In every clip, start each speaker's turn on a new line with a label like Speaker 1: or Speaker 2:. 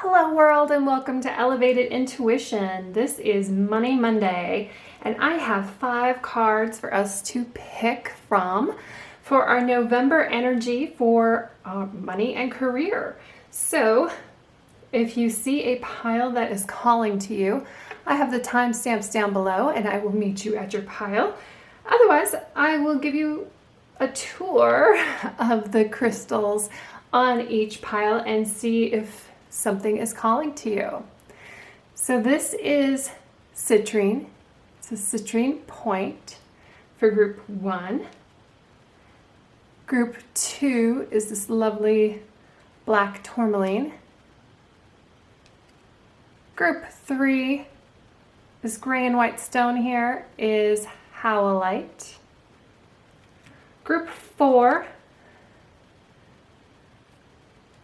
Speaker 1: Hello world and welcome to Elevated Intuition. This is Money Monday and I have 5 cards for us to pick from for our November energy for money and career. So if you see a pile that is calling to you, I have the timestamps down below and I will meet you at your pile. Otherwise, I will give you a tour of the crystals on each pile and see if something is calling to you. So this is Citrine. It's a Citrine point for group 1. Group 2 is this lovely black Tourmaline. Group 3, this gray and white stone here, is Howlite. Group 4,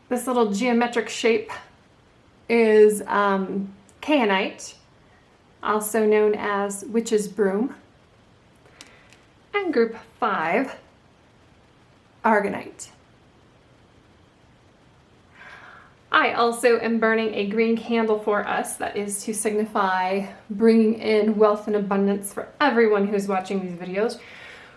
Speaker 1: this little geometric shape is Kyanite, also known as witch's broom. And group 5, Aragonite. I also am burning a green candle for us that is to signify bringing in wealth and abundance for everyone who's watching these videos,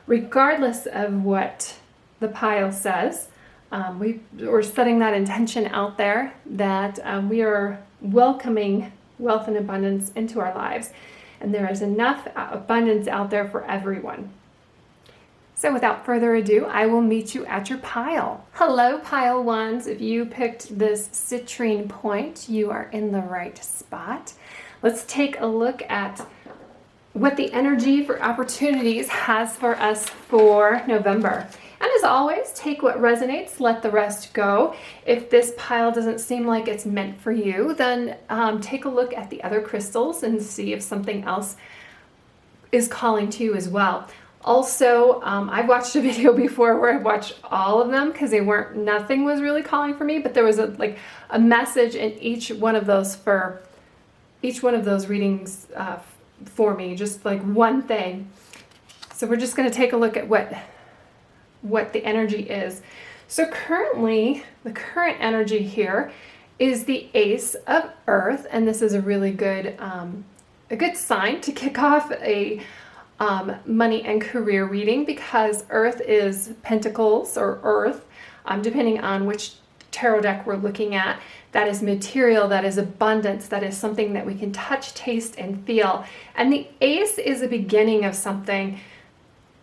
Speaker 1: regardless of what the pile says. We're setting that intention out there that we are welcoming wealth and abundance into our lives, and there is enough abundance out there for everyone. So without further ado, I will meet you at your pile. Hello, pile ones. If you picked this Citrine point, you are in the right spot. Let's take a look at what the energy for opportunities has for us for November. And as always, take what resonates, let the rest go. If this pile doesn't seem like it's meant for you, then take a look at the other crystals and see if something else is calling to you as well. Also, I've watched a video before where I watched all of them because nothing was really calling for me, but there was a message in each one of those readings for me, just like one thing. So we're just going to take a look at what the energy is. So currently, the current energy here is the Ace of Earth, and this is a really good sign to kick off a money and career reading, because Earth is Pentacles, or Earth, depending on which tarot deck we're looking at. That is material, that is abundance, that is something that we can touch, taste, and feel. And the Ace is a beginning of something.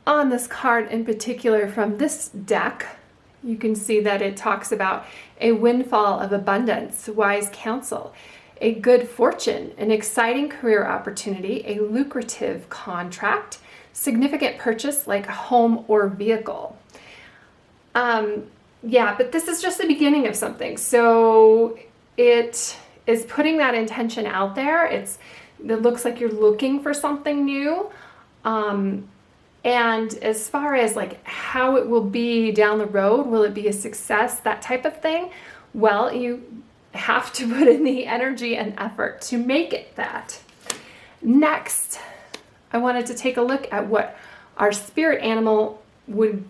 Speaker 1: On this card in particular from this deck, you can see that it talks about a windfall of abundance, wise counsel, a good fortune, an exciting career opportunity, a lucrative contract, significant purchase like a home or vehicle. Yeah, but this is just the beginning of something. So it is putting that intention out there. It looks like you're looking for something new. And as far as like how it will be down the road, will it be a success, that type of thing? Well, you have to put in the energy and effort to make it that. Next, I wanted to take a look at what our spirit animal would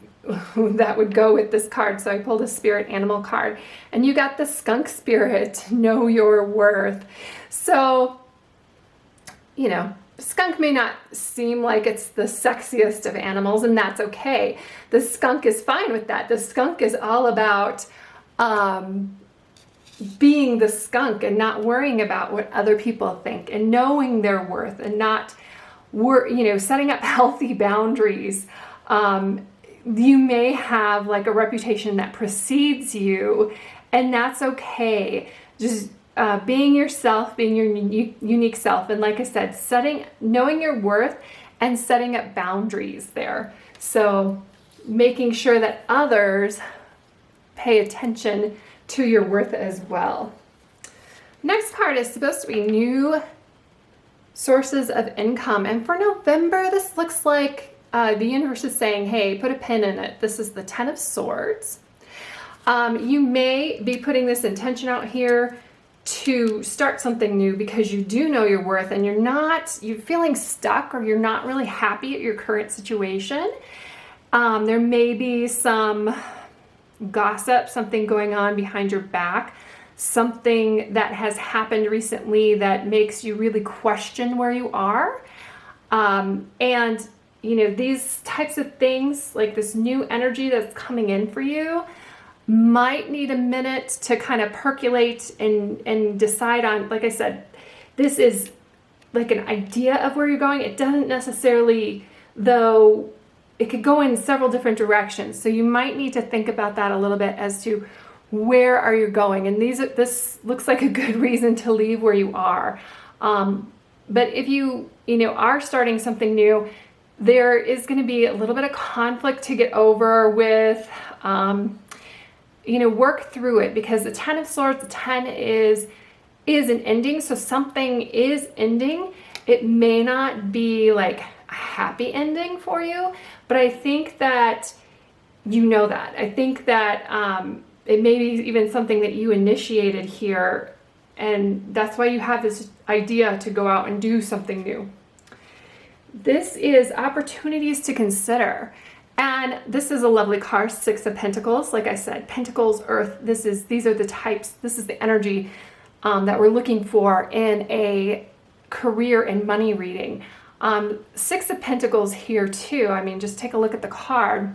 Speaker 1: go with this card. So I pulled a spirit animal card, and you got the skunk spirit, know your worth. So, you know, skunk may not seem like it's the sexiest of animals, and that's okay. The skunk is fine with that. The skunk is all about being the skunk and not worrying about what other people think, and knowing their worth, and not setting up healthy boundaries. You may have like a reputation that precedes you, and that's okay. Just being yourself, being your unique self. And like I said, knowing your worth and setting up boundaries there. So making sure that others pay attention to your worth as well. Next card is supposed to be new sources of income. And for November, this looks like the universe is saying, hey, put a pin in it. This is the 10 of Swords. You may be putting this intention out here to start something new because you do know your worth, and you're feeling stuck, or you're not really happy at your current situation. There may be some gossip, something going on behind your back something that has happened recently that makes you really question where you are. And you know, these types of things, like this new energy that's coming in for you, might need a minute to kind of percolate and decide on. Like I said, this is like an idea of where you're going. It doesn't necessarily, though, it could go in several different directions. So you might need to think about that a little bit as to where are you going. And this looks like a good reason to leave where you are. But if you are starting something new, there is going to be a little bit of conflict to get over with. Work through it, because the 10 of Swords, the 10 is an ending. So something is ending. It may not be like a happy ending for you, but I think that that. I think that it may be even something that you initiated here, and that's why you have this idea to go out and do something new. This is opportunities to consider. And this is a lovely card, 6 of Pentacles. Like I said, Pentacles, Earth, these are the types, this is the energy that we're looking for in a career and money reading. 6 of Pentacles here too. I mean, just take a look at the card.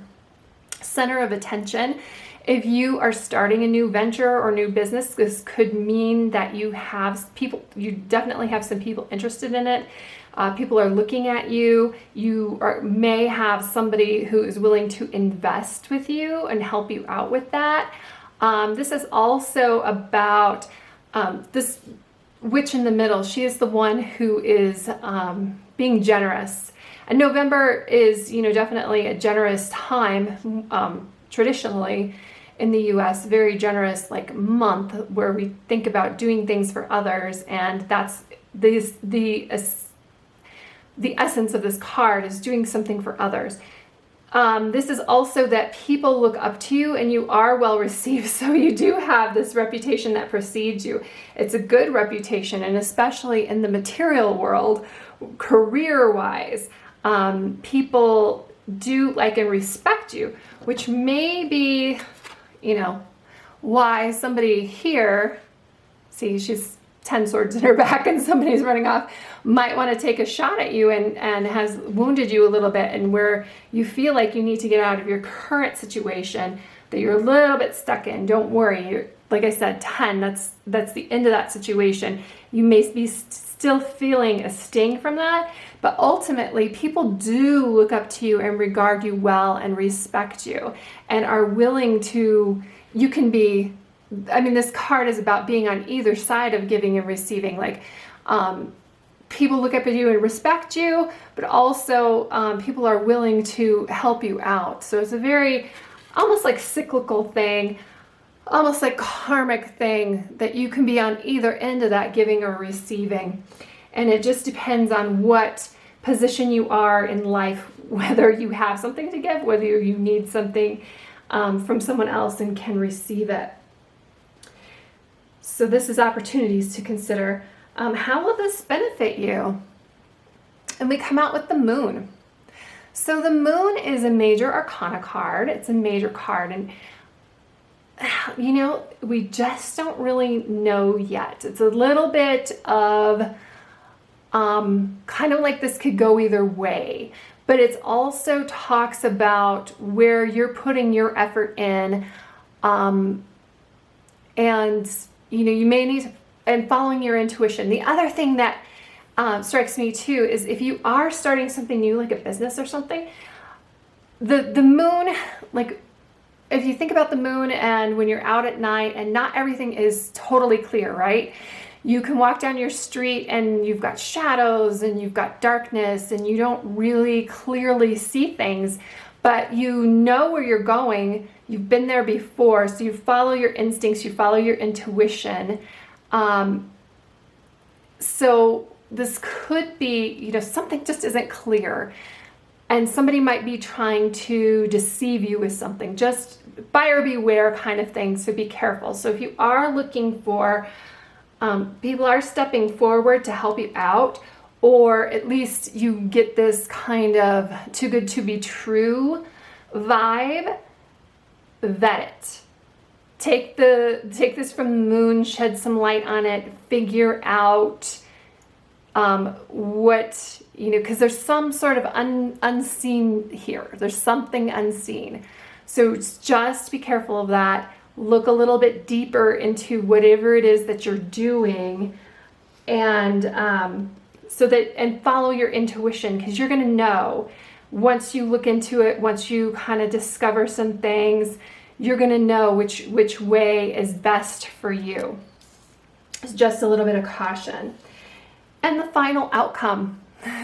Speaker 1: Center of attention. If you are starting a new venture or new business, this could mean that you definitely have some people interested in it. People are looking at you. You may have somebody who is willing to invest with you and help you out with that. This is also about this witch in the middle. She is the one who is being generous. And November is, definitely a generous time, traditionally in the US, very generous month where we think about doing things for others. And that's the essence of this card, is doing something for others. This is also that people look up to you and you are well received. So you do have this reputation that precedes you. It's a good reputation, and especially in the material world, career-wise, people do like and respect you, which may be, why somebody here, see, she's 10 swords in her back and somebody's running off, might want to take a shot at you and has wounded you a little bit, and where you feel like you need to get out of your current situation that you're a little bit stuck in. Don't worry. Like I said, 10, that's the end of that situation. You may be still feeling a sting from that, but ultimately people do look up to you and regard you well and respect you and are willing to, you can be, this card is about being on either side of giving and receiving. People look up at you and respect you, but also people are willing to help you out. So it's a very almost like cyclical thing, almost like karmic thing, that you can be on either end of that giving or receiving. And it just depends on what position you are in life, whether you have something to give, whether you need something from someone else and can receive it. So this is opportunities to consider. How will this benefit you? And we come out with the Moon. So the Moon is a major arcana card. It's a major card. And, we just don't really know yet. It's a little bit of kind of like this could go either way. But it also talks about where you're putting your effort in. And, you may need to, and following your intuition. The other thing that strikes me too is if you are starting something new, like a business or something, the Moon, if you think about the Moon and when you're out at night and not everything is totally clear, right? You can walk down your street and you've got shadows and you've got darkness and you don't really clearly see things, but you know where you're going. You've been there before, so you follow your instincts, you follow your intuition. So this could be, something just isn't clear, and somebody might be trying to deceive you with something. Just buyer beware kind of thing, so be careful. So if you are looking for, people are stepping forward to help you out, or at least you get this kind of too good to be true vibe, vet it. take this from the moon, shed some light on it, figure out what, because there's some sort of unseen here. There's something unseen. So just be careful of that. Look a little bit deeper into whatever it is that you're doing, and and follow your intuition, because you're going to know once you look into it, once you kind of discover some things, you're going to know which way is best for you. It's just a little bit of caution. And the final outcome.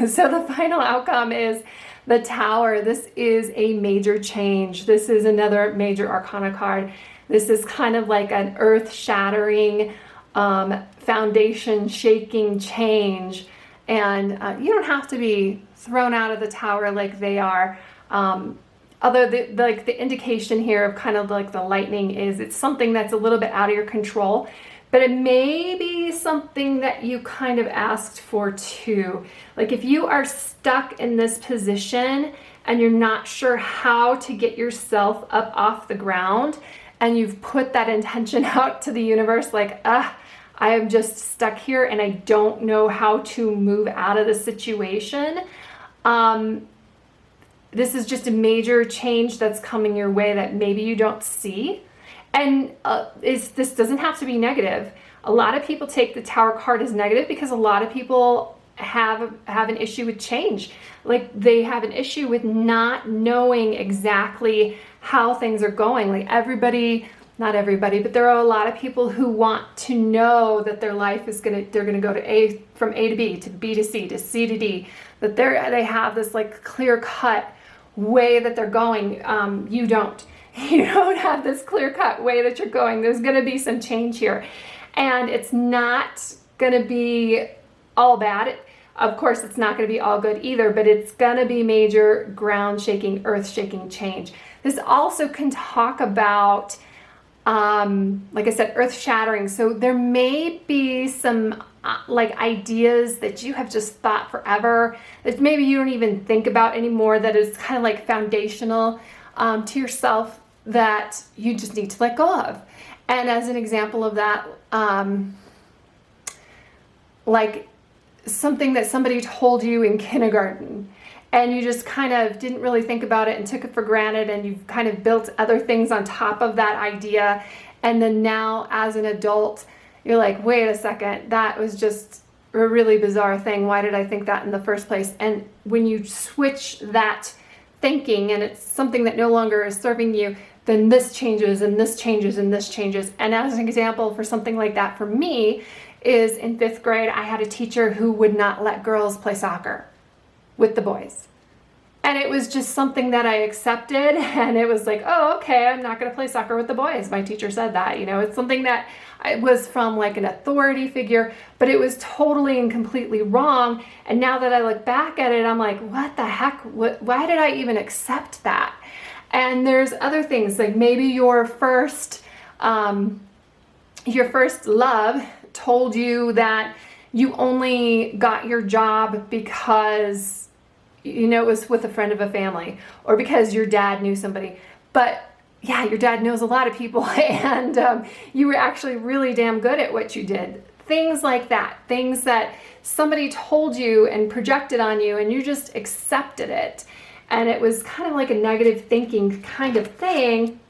Speaker 1: So the final outcome is the Tower. This is a major change. This is another major arcana card. This is kind of like an earth-shattering, foundation-shaking change. And you don't have to be thrown out of the Tower like they are. Although the indication here of kind of like the lightning is it's something that's a little bit out of your control. But it may be something that you kind of asked for too. Like if you are stuck in this position and you're not sure how to get yourself up off the ground, and you've put that intention out to the universe, like, I am just stuck here and I don't know how to move out of the situation. This is just a major change that's coming your way that maybe you don't see. And this doesn't have to be negative. A lot of people take the Tower card as negative because a lot of people have an issue with change. Like they have an issue with not knowing exactly how things are going. Like not everybody, but there are a lot of people who want to know that their life is they're gonna go from A to B, to B to C, to C to D, that they have this like clear cut way that they're going. You don't. You don't have this clear-cut way that you're going. There's going to be some change here. And it's not going to be all bad. Of course, it's not going to be all good either, but it's going to be major ground-shaking, earth-shaking change. This also can talk about, like I said, earth-shattering. So there may be some like ideas that you have just thought forever, that maybe you don't even think about anymore, that is kind of like foundational to yourself, that you just need to let go of. And as an example of that, like something that somebody told you in kindergarten and you just kind of didn't really think about it and took it for granted, and you've kind of built other things on top of that idea, and then now as an adult you're like, wait a second, that was just a really bizarre thing. Why did I think that in the first place? And when you switch that thinking and it's something that no longer is serving you, then this changes and this changes and this changes. And as an example for something like that for me is in 5th grade, I had a teacher who would not let girls play soccer with the boys. And it was just something that I accepted, and it was like, oh, okay, I'm not going to play soccer with the boys. My teacher said that, it's something that was from like an authority figure, but it was totally and completely wrong. And now that I look back at it, I'm like, what the heck? Why did I even accept that? And there's other things, like maybe your first love told you that you only got your job because it was with a friend of a family, or because your dad knew somebody. But yeah, your dad knows a lot of people, and you were actually really damn good at what you did. Things like that, things that somebody told you and projected on you, and you just accepted it. And it was kind of like a negative thinking kind of thing,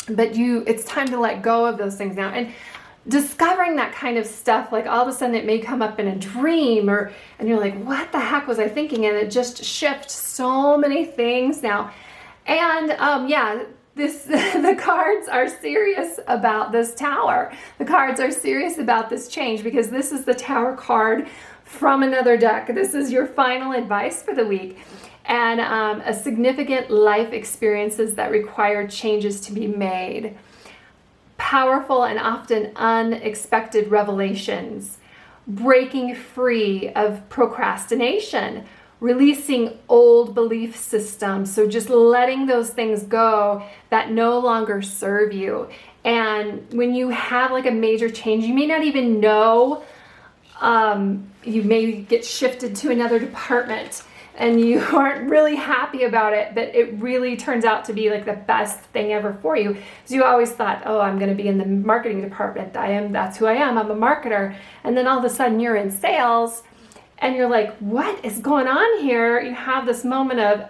Speaker 1: but it's time to let go of those things now. And discovering that kind of stuff, like all of a sudden it may come up in a dream, and you're like, what the heck was I thinking? And it just shifts so many things now. And the cards are serious about this Tower. The cards are serious about this change, because this is the Tower card from another deck. This is your final advice for the week. And a significant life experiences that require changes to be made. Powerful and often unexpected revelations. Breaking free of procrastination. Releasing old belief systems. So just letting those things go that no longer serve you. And when you have like a major change, you may not even know, you may get shifted to another department. and you aren't really happy about it, but it really turns out to be like the best thing ever for you. So you always thought, oh, I'm going to be in the marketing department. That's who I am. I'm a marketer. And then all of a sudden you're in sales and you're like, what is going on here? You have this moment of,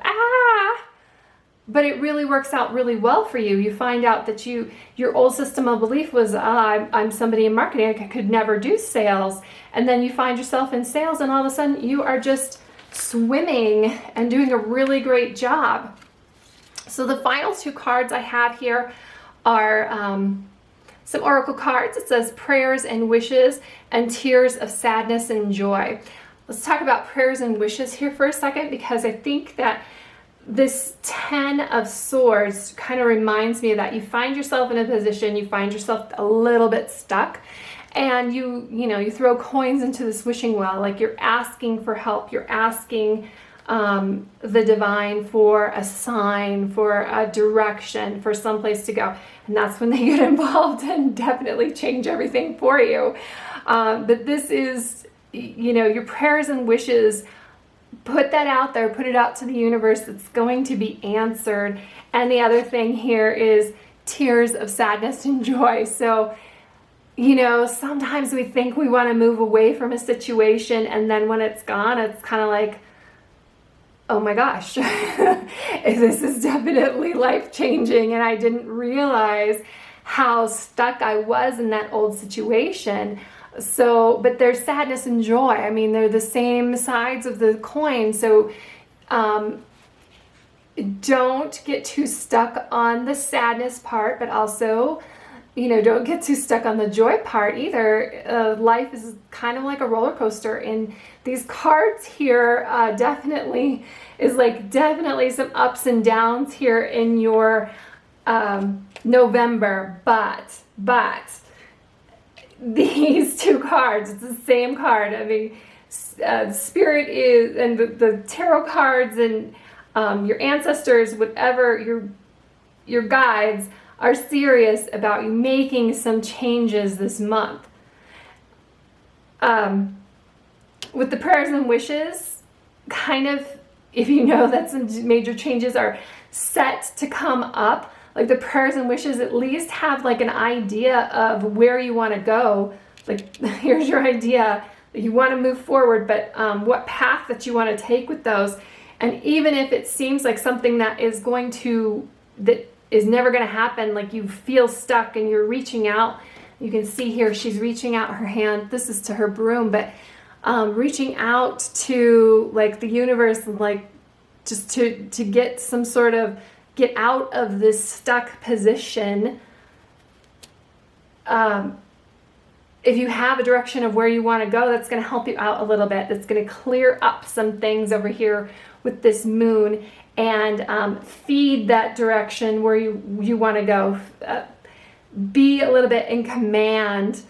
Speaker 1: but it really works out really well for you. You find out that your old system of belief was, I'm somebody in marketing, I could never do sales. And then you find yourself in sales and all of a sudden you are just swimming and doing a really great job. So the final two cards I have here are some oracle cards. It says prayers and wishes and tears of sadness and joy. Let's talk about prayers and wishes here for a second, because I think that this 10 of Swords kind of reminds me of that. You find yourself in a position, you find yourself a little bit stuck, and you throw coins into this wishing well, like you're asking for help, you're asking the divine for a sign, for a direction, for someplace to go, and that's when they get involved and definitely change everything for you. But this is, your prayers and wishes. Put that out there, put it out to the universe. It's going to be answered. And the other thing here is tears of sadness and joy. So, sometimes we think we want to move away from a situation, and then when it's gone, it's kind of like, oh my gosh, this is definitely life-changing, and I didn't realize how stuck I was in that old situation. So, but there's sadness and joy. I mean, they're the same sides of the coin. So don't get too stuck on the sadness part, but also, don't get too stuck on the joy part either. Life is kind of like a roller coaster, and these cards here definitely some ups and downs here in your November, but these two cards, it's the same card. I mean, Spirit is, and the tarot cards and your ancestors, whatever, your guides are serious about you making some changes this month. With the prayers and wishes, kind of, if you know that some major changes are set to come up, like the prayers and wishes at least have like an idea of where you want to go. Like, here's your idea that you want to move forward, but what path that you want to take with those. And even if it seems like something that is never going to happen, like you feel stuck and you're reaching out. You can see here she's reaching out her hand. This is to her broom, but reaching out to like the universe, like just to get some sort of, get out of this stuck position. If you have a direction of where you want to go, that's going to help you out a little bit. That's going to clear up some things over here with this moon, and feed that direction where you want to go. Be a little bit in command.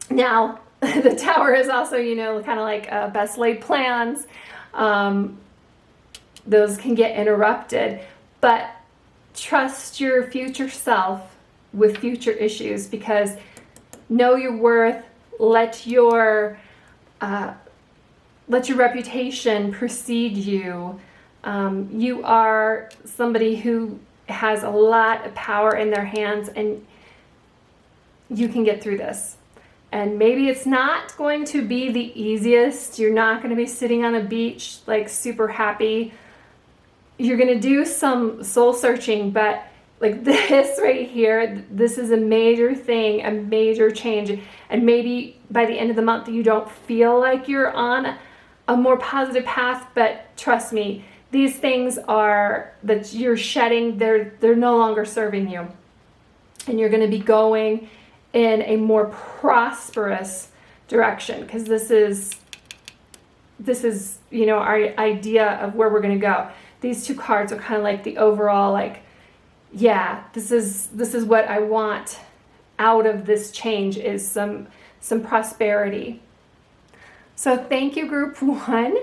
Speaker 1: Now, the Tower is also, kind of like best laid plans. Those can get interrupted. But trust your future self with future issues, because know your worth. Let your reputation precede you. You are somebody who has a lot of power in their hands, and you can get through this. And maybe it's not going to be the easiest. You're not going to be sitting on a beach like super happy. You're going to do some soul searching, but like this right here, this is a major thing, a major change. And maybe by the end of the month, you don't feel like you're on a more positive path, but trust me, these things are that you're shedding, they're no longer serving you. And you're going to be going in a more prosperous direction, because this is our idea of where we're going to go. These two cards are kind of like the overall, like, yeah, this is what I want out of this change, is some prosperity. So thank you, group one.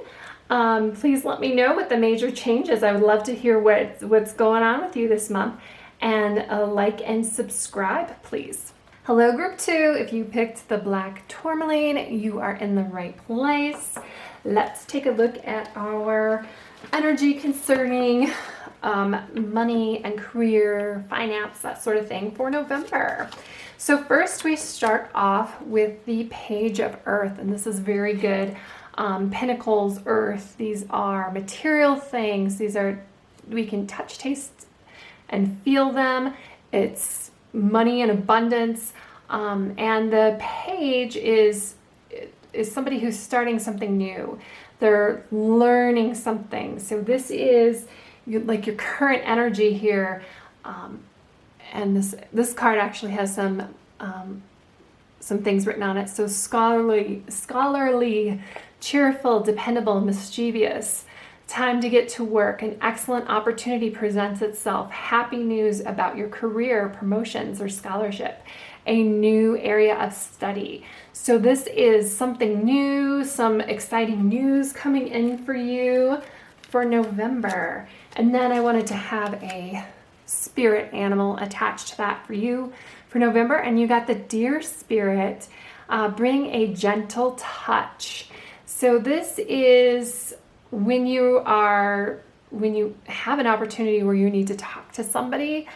Speaker 1: Please let me know what the major changes. I would love to hear what's going on with you this month. And like and subscribe, please. Hello group 2, if you picked the black tourmaline, you are in the right place. Let's take a look at our energy concerning money and career, finance, that sort of thing for November. So first we start off with the Page of Earth, and this is very good. Pentacles, Earth, these are material things. These are, we can touch, taste, and feel them. It's money and abundance, and the page is somebody who's starting something new. They're learning something. So this is like your current energy here, and this card actually has some things written on it. So scholarly, cheerful, dependable, mischievous. Time to get to work. An excellent opportunity presents itself. Happy news about your career, promotions, or scholarship. A new area of study. So this is something new, some exciting news coming in for you for November. And then I wanted to have a spirit animal attached to that for you for November. And you got the deer spirit. Bring a gentle touch. So this is when you have an opportunity where you need to talk to somebody,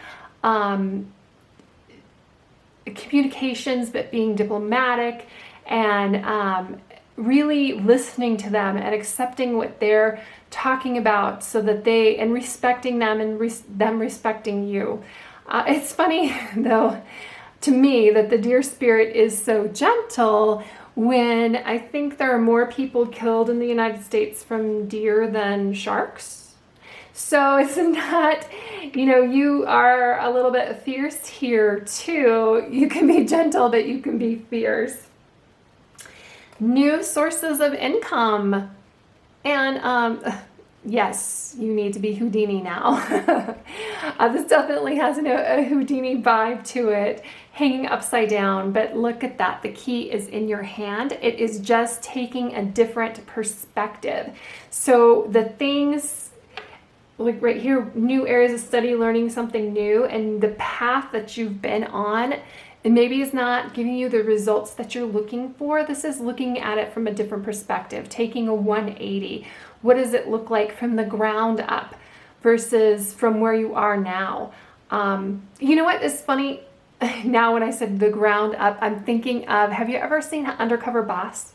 Speaker 1: communications, but being diplomatic and really listening to them and accepting what they're talking about, so that and respecting them and them respecting you. It's funny though to me that the deer spirit is so gentle when I think there are more people killed in the United States from deer than sharks. So it's not, you are a little bit fierce here too. You can be gentle, but you can be fierce. New sources of income. And yes, you need to be Houdini now. This definitely has a Houdini vibe to it, hanging upside down, but look at that. The key is in your hand. It is just taking a different perspective. So the things, like right here, new areas of study, learning something new, and the path that you've been on, and maybe is not giving you the results that you're looking for. This is looking at it from a different perspective, taking a 180. What does it look like from the ground up versus from where you are now? You know what is funny? Now when I said the ground up, I'm thinking of, have you ever seen Undercover Boss?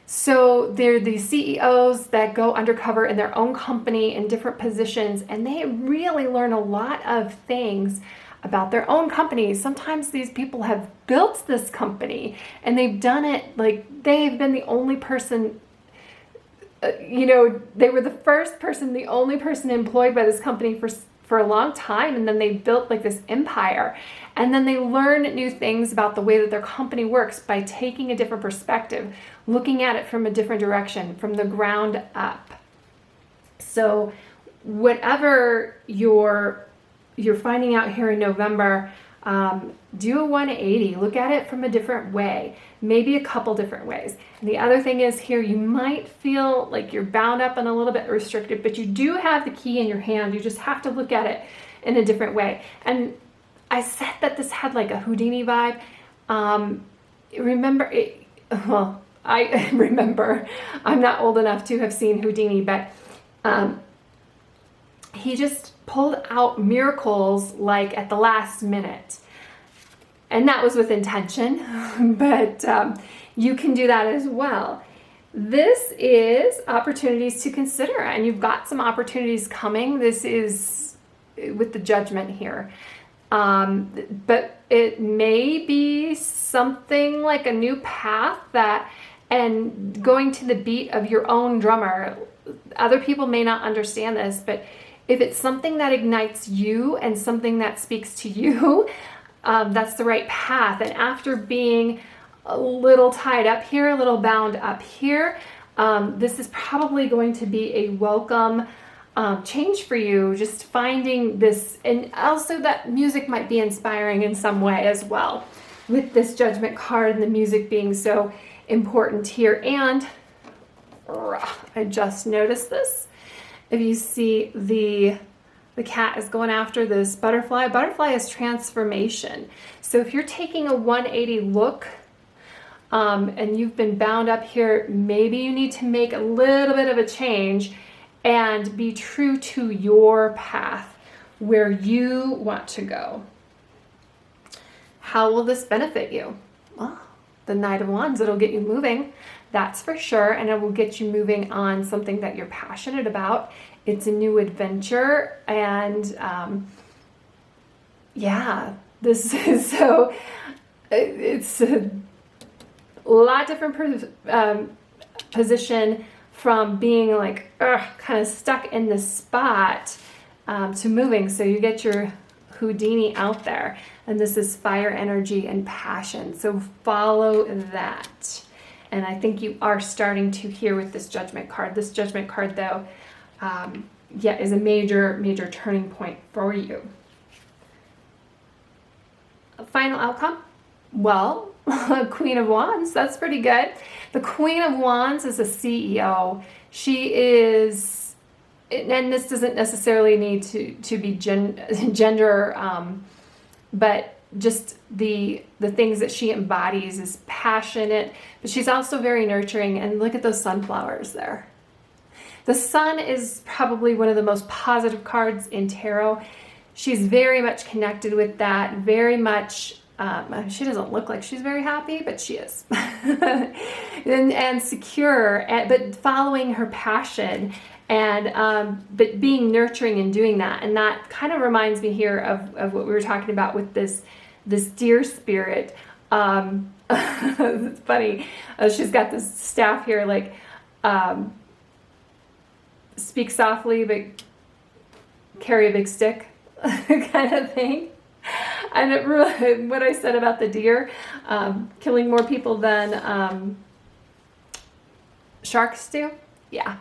Speaker 1: So they're the CEOs that go undercover in their own company in different positions, and they really learn a lot of things about their own companies. Sometimes these people have built this company and they've done it, like they've been the only person, they were the first person, the only person employed by this company for a long time, and then they built like this empire, and then they learn new things about the way that their company works by taking a different perspective, looking at it from a different direction, from the ground up. So whatever you're finding out here in November, do a 180. Look at it from a different way, maybe a couple different ways. And the other thing is here, you might feel like you're bound up and a little bit restricted, but you do have the key in your hand. You just have to look at it in a different way. And I said that this had like a Houdini vibe. I remember, I'm not old enough to have seen Houdini, but he just pulled out miracles like at the last minute. And that was with intention, but you can do that as well. This is opportunities to consider, and you've got some opportunities coming. This is with the Judgment here. But it may be something like a new path and going to the beat of your own drummer. Other people may not understand this, but if it's something that ignites you and something that speaks to you, that's the right path. And after being a little tied up here, a little bound up here, this is probably going to be a welcome change for you. Just finding this, and also that music might be inspiring in some way as well, with this Judgment card and the music being so important here. And I just noticed this. If you see the The cat is going after this butterfly. Butterfly is transformation. So if you're taking a 180 look, and you've been bound up here, maybe you need to make a little bit of a change and be true to your path where you want to go. How will this benefit you? Well, the Knight of Wands, it'll get you moving, that's for sure, and it will get you moving on something that you're passionate about. It's a new adventure, and yeah, this is so, it's a lot different position from being like kind of stuck in this spot to moving. So you get your Houdini out there, and this is fire energy and passion. So follow that. And I think you are starting to hear with this Judgment card. This Judgment card, though, yeah, is a major turning point for you. Final outcome? Well, Queen of Wands, that's pretty good. The Queen of Wands is a CEO. She is, and this doesn't necessarily need to be gender, but just the things that she embodies is passionate, but she's also very nurturing. And look at those sunflowers there. The sun is probably one of the most positive cards in tarot. She's very much connected with that, very much. She doesn't look like she's very happy, but she is. and secure, but following her passion, and but being nurturing and doing that. And that kind of reminds me here of what we were talking about with this deer spirit. It's funny. She's got this staff here, like speak softly, but carry a big stick kind of thing. And it really, what I said about the deer killing more people than sharks do, yeah.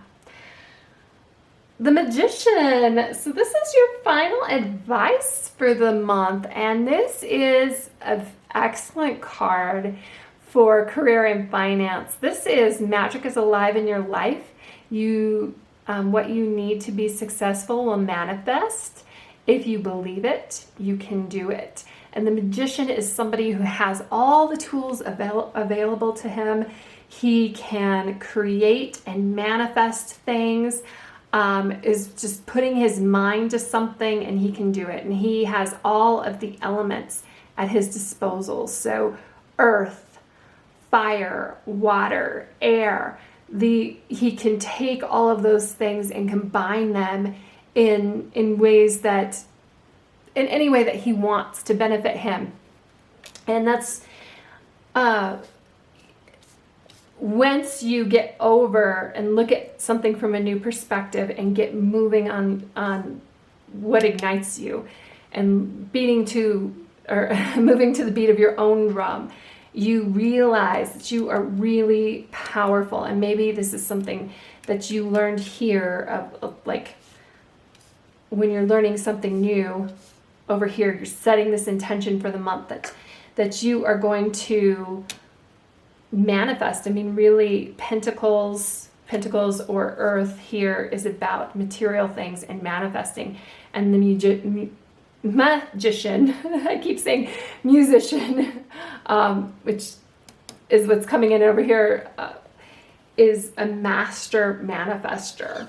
Speaker 1: The Magician. So this is your final advice for the month, and this is an excellent card for career and finance. This is magic is alive in your life. You, what you need to be successful will manifest. If you believe it, you can do it. And the Magician is somebody who has all the tools available to him. He can create and manifest things, is just putting his mind to something, and he can do it. And he has all of the elements at his disposal. So earth, fire, water, air. He can take all of those things and combine them in ways that, in any way that he wants to benefit him. And that's once you get over and look at something from a new perspective and get moving on what ignites you, and moving to the beat of your own drum, you realize that you are really powerful. And maybe this is something that you learned here of like, when you're learning something new over here, you're setting this intention for the month that you are going to manifest. I mean, really, Pentacles or Earth here is about material things and manifesting. And the Magician, I keep saying musician, which is what's coming in over here, is a master manifester.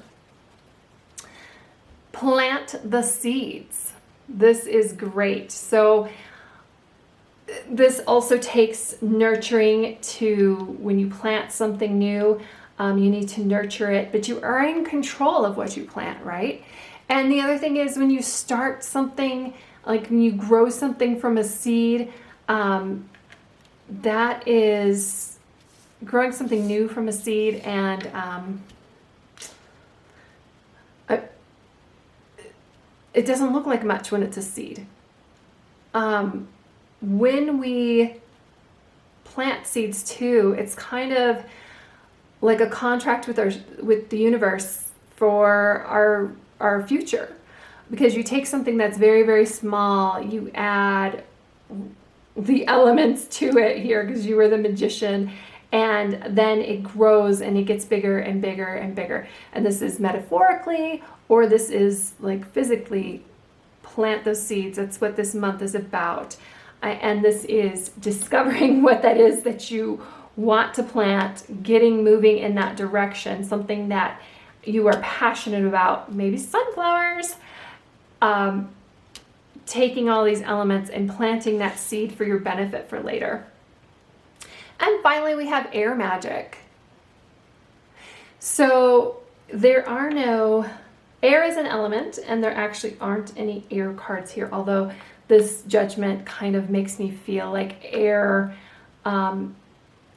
Speaker 1: Plant the seeds. This is great. So this also takes nurturing. To when you plant something new, you need to nurture it, but you are in control of what you plant, right? And the other thing is, when you start something, like when you grow something from a seed, that is growing something new from a seed, and it doesn't look like much when it's a seed. When we plant seeds too, it's kind of like a contract with the universe for our future, because you take something that's very, very small, you add the elements to it here because you are the Magician, And then it grows and it gets bigger and bigger and bigger. And this is metaphorically, or this is like physically. Plant those seeds. That's what this month is about. And this is discovering what that is that you want to plant, getting moving in that direction, something that you are passionate about, maybe sunflowers, taking all these elements and planting that seed for your benefit for later. And finally, we have air magic. So there are no, air is an element, and there actually aren't any air cards here, although this judgment kind of makes me feel like air, and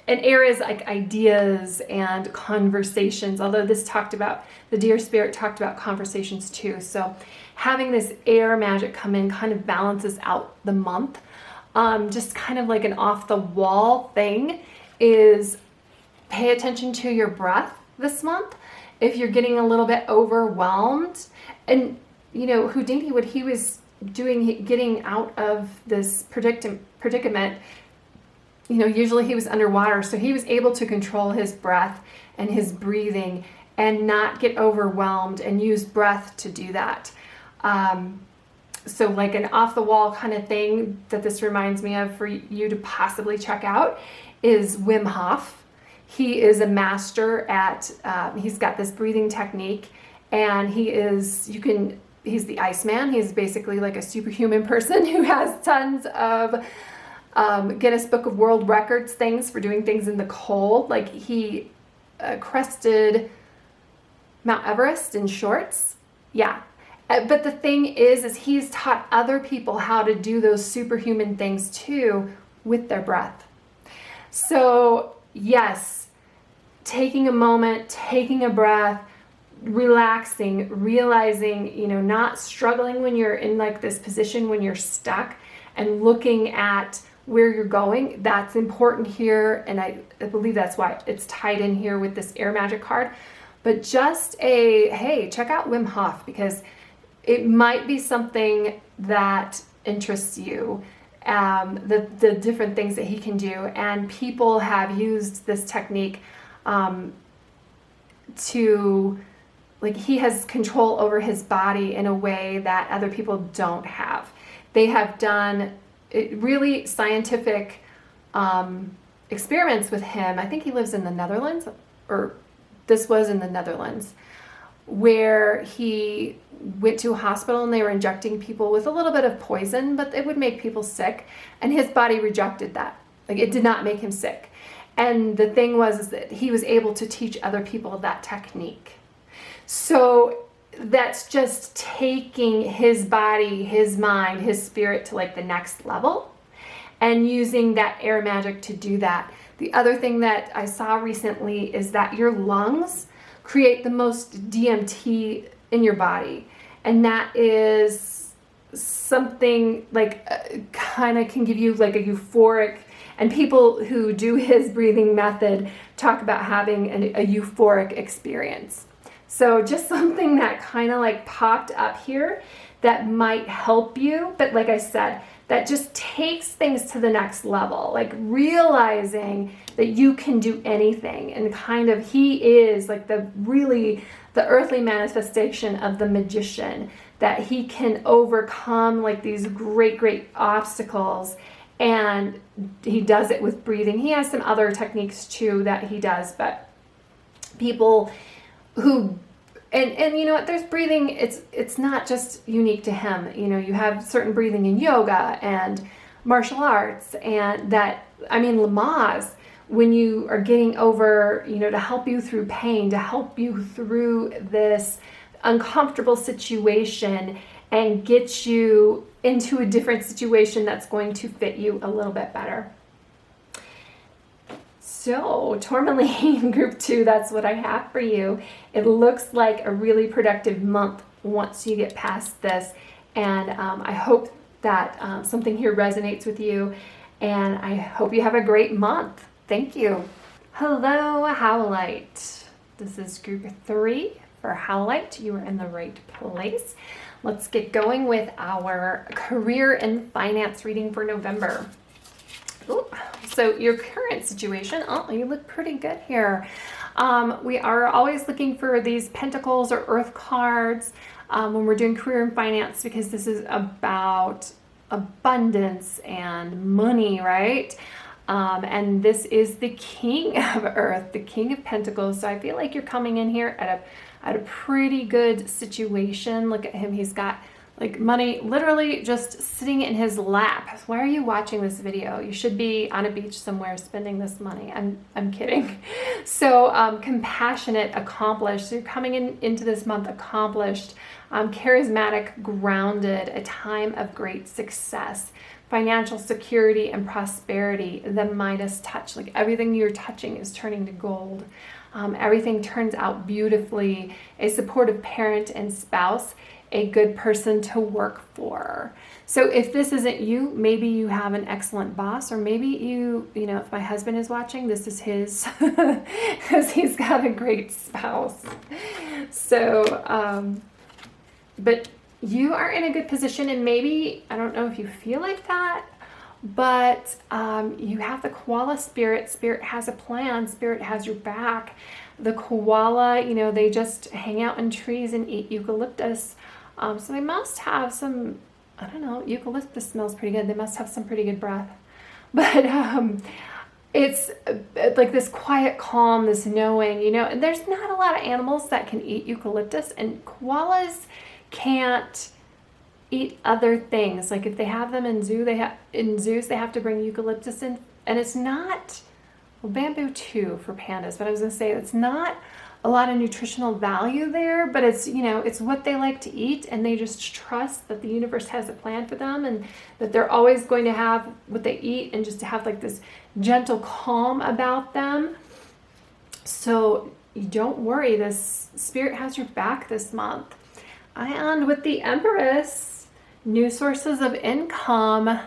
Speaker 1: air is like ideas and conversations, although this talked about, the deer spirit talked about conversations too. So having this air magic come in kind of balances out the month. Just kind of like an off the wall thing is pay attention to your breath this month. If you're getting a little bit overwhelmed, and you know, Houdini, what he was doing, getting out of this predicament, you know, usually he was underwater, so he was able to control his breath and his breathing and not get overwhelmed and use breath to do that. So like an off the wall kind of thing that this reminds me of for you to possibly check out is Wim Hof. He is a master at, he's got this breathing technique, and he's the Iceman. He's basically like a superhuman person who has tons of Guinness Book of World Records things for doing things in the cold. Like he crested Mount Everest in shorts. Yeah. But the thing is he's taught other people how to do those superhuman things too with their breath. So yes, taking a moment, taking a breath, relaxing, realizing, you know, not struggling when you're in like this position when you're stuck, and looking at where you're going. That's important here, and I believe that's why it's tied in here with this air magic card. But just hey, check out Wim Hof, because it might be something that interests you. The different things that he can do, and people have used this technique to, like, he has control over his body in a way that other people don't have. They have done really scientific experiments with him. I think he lives in the Netherlands, or this was in the Netherlands, where he went to a hospital and they were injecting people with a little bit of poison, but it would make people sick, and his body rejected that. Like, it did not make him sick. And the thing was that he was able to teach other people that technique. So that's just taking his body, his mind, his spirit to like the next level, and using that air magic to do that. The other thing that I saw recently is that your lungs create the most DMT in your body. And that is something like kind of can give you like a euphoric, and people who do his breathing method talk about having a euphoric experience. So just something that kind of like popped up here that might help you. But like I said, that just takes things to the next level, like realizing that you can do anything. And kind of, he is like the earthly manifestation of the magician, that he can overcome like these great obstacles. And he does it with breathing. He has some other techniques too that he does, but people who, and you know what, there's breathing, it's not just unique to him. You know, you have certain breathing in yoga and martial arts, and that, I mean, Lamaze, when you are getting over, you know, to help you through pain, to help you through this uncomfortable situation and get you into a different situation that's going to fit you a little bit better. So, Tourmaline Group 2, that's what I have for you. It looks like a really productive month once you get past this. And I hope that something here resonates with you. And I hope you have a great month. Thank you. Hello, Howlite. This is Group 3 for Howlite. You are in the right place. Let's get going with our career and finance reading for November. Ooh. So your current situation, oh, you look pretty good here. We are always looking for these pentacles or earth cards when we're doing career and finance, because this is about abundance and money, right? And this is the king of earth, the king of pentacles. So I feel like you're coming in here at a pretty good situation. Look at him. He's got like money literally just sitting in his lap. Why are you watching this video? You should be on a beach somewhere spending this money. I'm kidding. So compassionate, accomplished. So you're coming into this month accomplished, charismatic, grounded, a time of great success, financial security and prosperity, the Midas touch. Like everything you're touching is turning to gold. Everything turns out beautifully. A supportive parent and spouse, a good person to work for. So if this isn't you, maybe you have an excellent boss, or maybe you know, if my husband is watching, this is his, because he's got a great spouse. So, but you are in a good position, and maybe, I don't know if you feel like that, but you have the koala spirit. Spirit has a plan. Spirit has your back. The koala, you know, they just hang out in trees and eat eucalyptus. So they must have some, I don't know, eucalyptus smells pretty good. They must have some pretty good breath. But it's like this quiet calm, this knowing, you know, and there's not a lot of animals that can eat eucalyptus, and koalas can't eat other things. Like if they have them in zoos, they have to bring eucalyptus in, and it's not, well, bamboo too for pandas, but I was gonna say it's not a lot of nutritional value there, but it's, you know, it's what they like to eat, and they just trust that the universe has a plan for them, and that they're always going to have what they eat, and just to have like this gentle calm about them. So you don't worry, this spirit has your back this month. And with the Empress, new sources of income.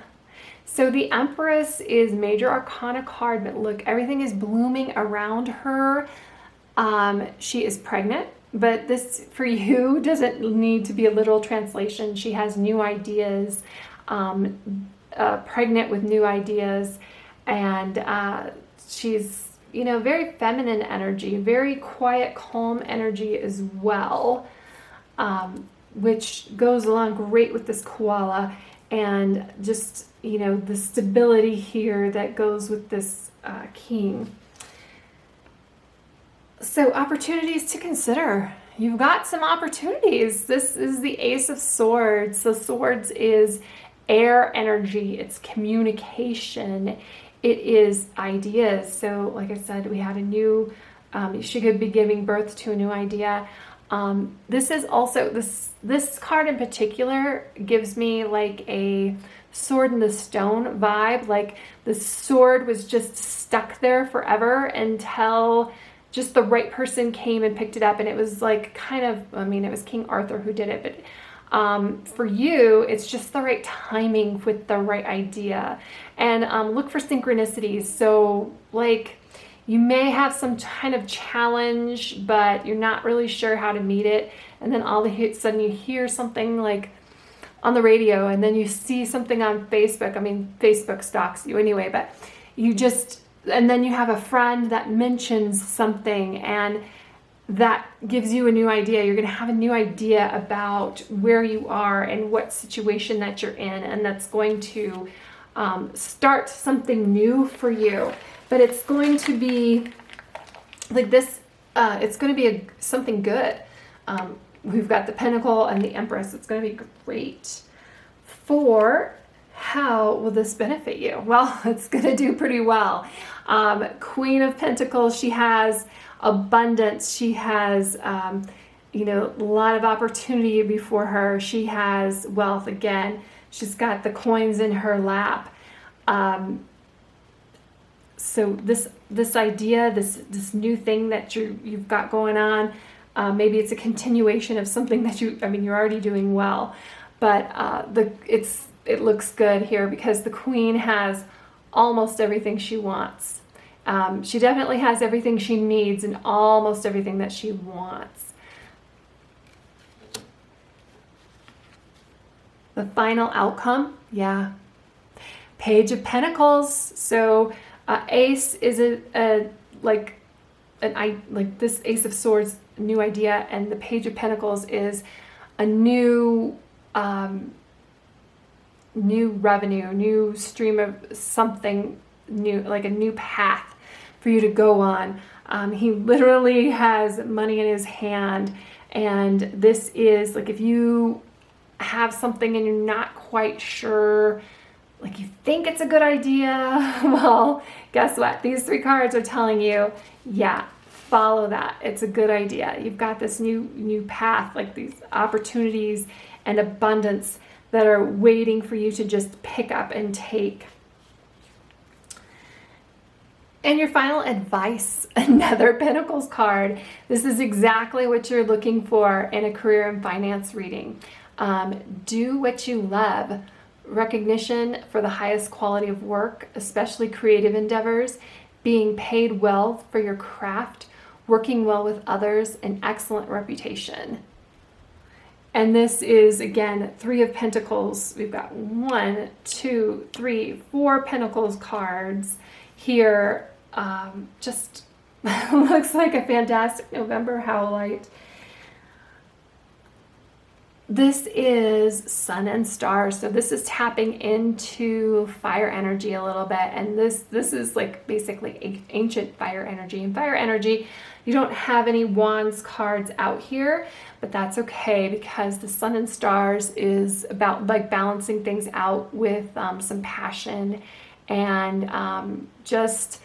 Speaker 1: So the Empress is major arcana card, but look, everything is blooming around her. She is pregnant, but this for you doesn't need to be a literal translation. She has new ideas, pregnant with new ideas, and she's, you know, very feminine energy, very quiet, calm energy as well, which goes along great with this koala, and just, you know, the stability here that goes with this king. So opportunities to consider. You've got some opportunities. This is the Ace of Swords. So swords is air energy. It's communication. It is ideas. So like I said, we had a new, she could be giving birth to a new idea. This is also, this card in particular gives me like a sword in the stone vibe. Like the sword was just stuck there forever until just the right person came and picked it up, and it was like kind of, I mean, it was King Arthur who did it, but for you, it's just the right timing with the right idea. And look for synchronicities. So like you may have some kind of challenge, but you're not really sure how to meet it, and then all of a sudden you hear something like on the radio, and then you see something on Facebook. I mean, Facebook stalks you anyway, but you just, and then you have a friend that mentions something, and that gives you a new idea. You're going to have a new idea about where you are and what situation that you're in, and that's going to start something new for you. But it's going to be like this, it's going to be something good. We've got the Pentacle and the Empress. It's going to be great. For how will this benefit you? Well, it's going to do pretty well. Queen of Pentacles, she has abundance. She has, you know, a lot of opportunity before her. She has wealth again. She's got the coins in her lap. So this idea, this new thing that you've got going on, maybe it's a continuation of something that you're already doing well, but it looks good here because the Queen has almost everything she wants. She definitely has everything she needs and almost everything that she wants. The final outcome, yeah. Page of Pentacles. So Ace is this Ace of Swords, new idea, and the Page of Pentacles is a new new revenue, new stream of something new, like a new path for you to go on. He literally has money in his hand, and this is like, if you have something and you're not quite sure, like you think it's a good idea, well, guess what? These 3 cards are telling you, yeah, follow that. It's a good idea. You've got this new path, like these opportunities and abundance that are waiting for you to just pick up and take. And your final advice, another Pentacles card. This is exactly what you're looking for in a career and finance reading. Do what you love. Recognition for the highest quality of work, especially creative endeavors, being paid well for your craft, working well with others, an excellent reputation. And this is, again, 3 of Pentacles. We've got 1, 2, 3, 4 Pentacles cards here. Just looks like a fantastic November Howlite. This is Sun and Stars, so this is tapping into fire energy a little bit, and this is like basically ancient fire energy. And fire energy, you don't have any Wands cards out here, but that's okay, because the Sun and Stars is about like balancing things out with some passion and just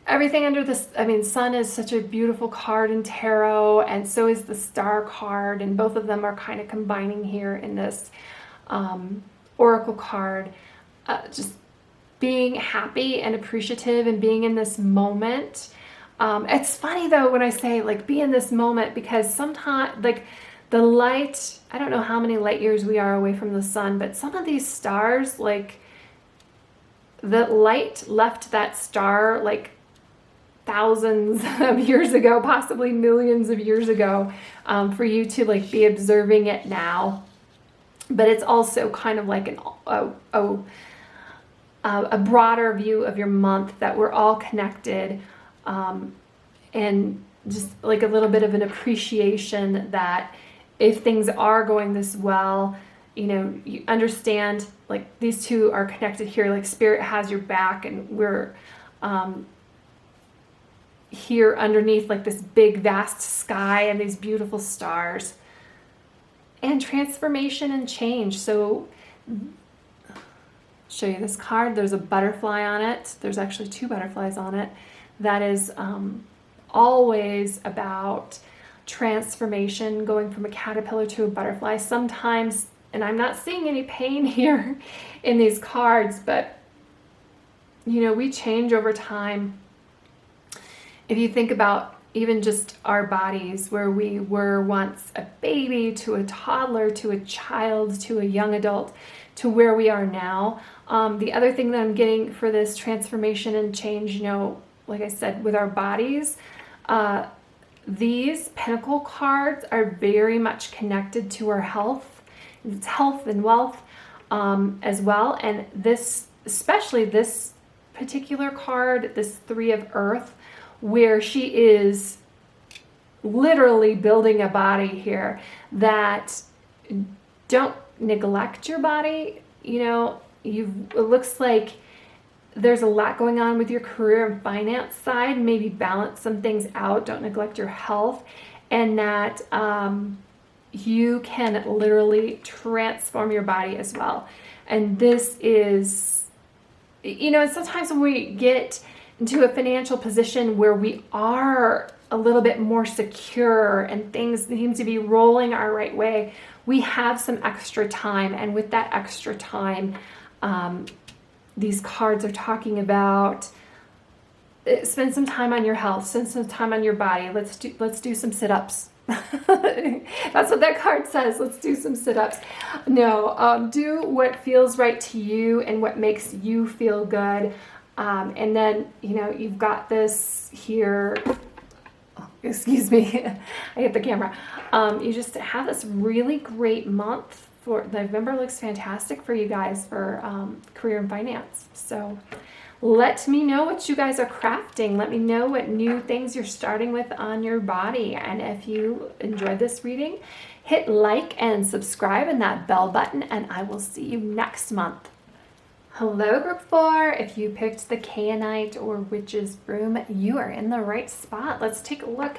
Speaker 1: everything under this. I mean, Sun is such a beautiful card in tarot, and so is the Star card, and both of them are kind of combining here in this Oracle card. Just being happy and appreciative and being in this moment. It's funny though when I say like be in this moment, because sometimes like the light, I don't know how many light years we are away from the sun, but some of these stars, like the light left that star like thousands of years ago, possibly millions of years ago, for you to like be observing it now. But it's also kind of like a broader view of your month, that we're all connected, and just like a little bit of an appreciation that if things are going this well, you know, you understand like these two are connected here, like spirit has your back, and we're here underneath like this big vast sky and these beautiful stars and transformation and change. So show you this card. There's a butterfly on it. There's actually 2 butterflies on it. That is always about transformation, going from a caterpillar to a butterfly. Sometimes, and I'm not seeing any pain here in these cards, but you know, we change over time. If you think about even just our bodies, where we were once a baby to a toddler to a child to a young adult to where we are now. The other thing that I'm getting for this transformation and change, you know, like I said, with our bodies, these Pentacle cards are very much connected to our health. It's health and wealth as well. And this, especially this particular card, this 3 of Earth, where she is literally building a body here, that don't neglect your body. You know, it looks like there's a lot going on with your career and finance side. Maybe balance some things out. Don't neglect your health, and that you can literally transform your body as well. And this is, you know, sometimes when we get into a financial position where we are a little bit more secure and things seem to be rolling our right way, we have some extra time. And with that extra time, these cards are talking about spend some time on your health, spend some time on your body. Let's do some sit-ups. That's what that card says. Let's do some sit-ups. No, do what feels right to you and what makes you feel good. And then, you know, you've got this here. Oh, excuse me. I hit the camera. You just have this really great month November looks fantastic for you guys for career and finance. So let me know what you guys are crafting. Let me know what new things you're starting with on your body. And if you enjoyed this reading, hit like and subscribe and that bell button, and I will see you next month. Hello, Group 4. If you picked the Kyanite or Witch's Broom, you are in the right spot. Let's take a look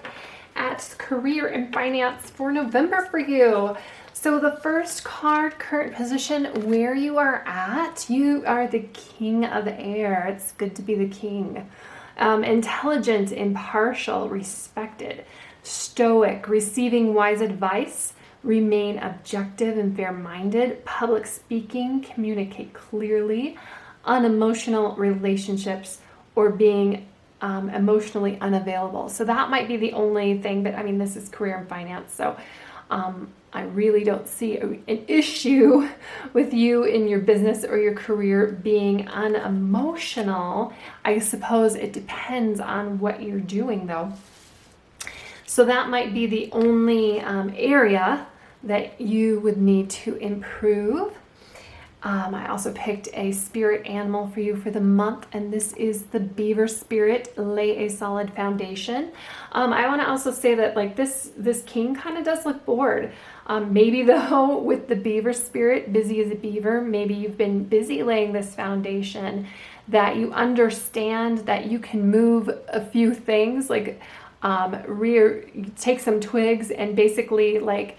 Speaker 1: at career and finance for November for you. So the first card, current position, where you are at, you are the king of the air. It's good to be the king. Intelligent, impartial, respected, stoic, receiving wise advice, remain objective and fair-minded, public speaking, communicate clearly, unemotional relationships, or being emotionally unavailable. So that might be the only thing, but I mean, this is career and finance. So I really don't see an issue with you in your business or your career being unemotional. I suppose it depends on what you're doing though. So that might be the only area that you would need to improve. I also picked a spirit animal for you for the month, and this is the beaver spirit. Lay a solid foundation. I want to also say that like this king kind of does look bored. Maybe though with the beaver spirit, busy as a beaver, maybe you've been busy laying this foundation, that you understand that you can move a few things, like take some twigs and basically like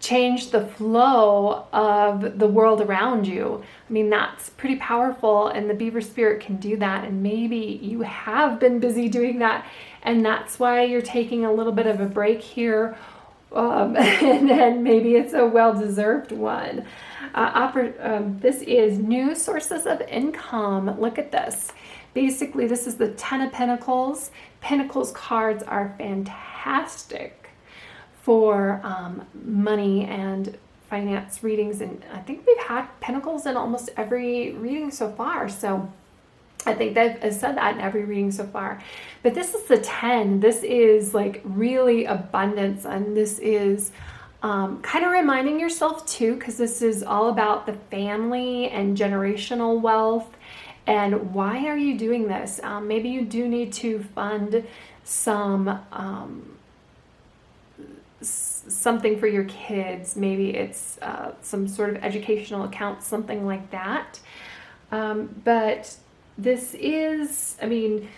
Speaker 1: change the flow of the world around you. I mean, that's pretty powerful, and the beaver spirit can do that, and maybe you have been busy doing that, and that's why you're taking a little bit of a break here, and then maybe it's a well-deserved one. This is new sources of income. Look at this. Basically, this is the Ten of Pentacles. Pentacles cards are fantastic for money and finance readings, and I think we've had Pentacles in almost every reading so far. So I think they've said that in every reading so far. But this is the 10. This is like really abundance, and this is kind of reminding yourself too, because this is all about the family and generational wealth. And why are you doing this? Maybe you do need to fund some something for your kids. Maybe it's some sort of educational account, something like that. But this is, I mean,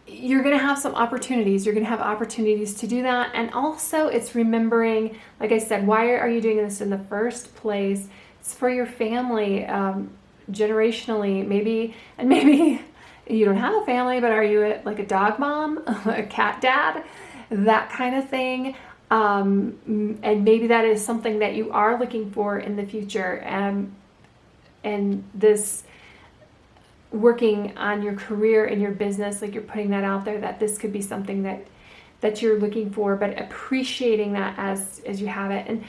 Speaker 1: you're going to have some opportunities. You're going to have opportunities to do that. And also it's remembering, like I said, why are you doing this in the first place? It's for your family, generationally, maybe you don't have a family, but are you like a dog mom, a cat dad, that kind of thing. And maybe that is something that you are looking for in the future. And this working on your career and your business, like you're putting that out there, that this could be something that you're looking for, but appreciating that as you have it. And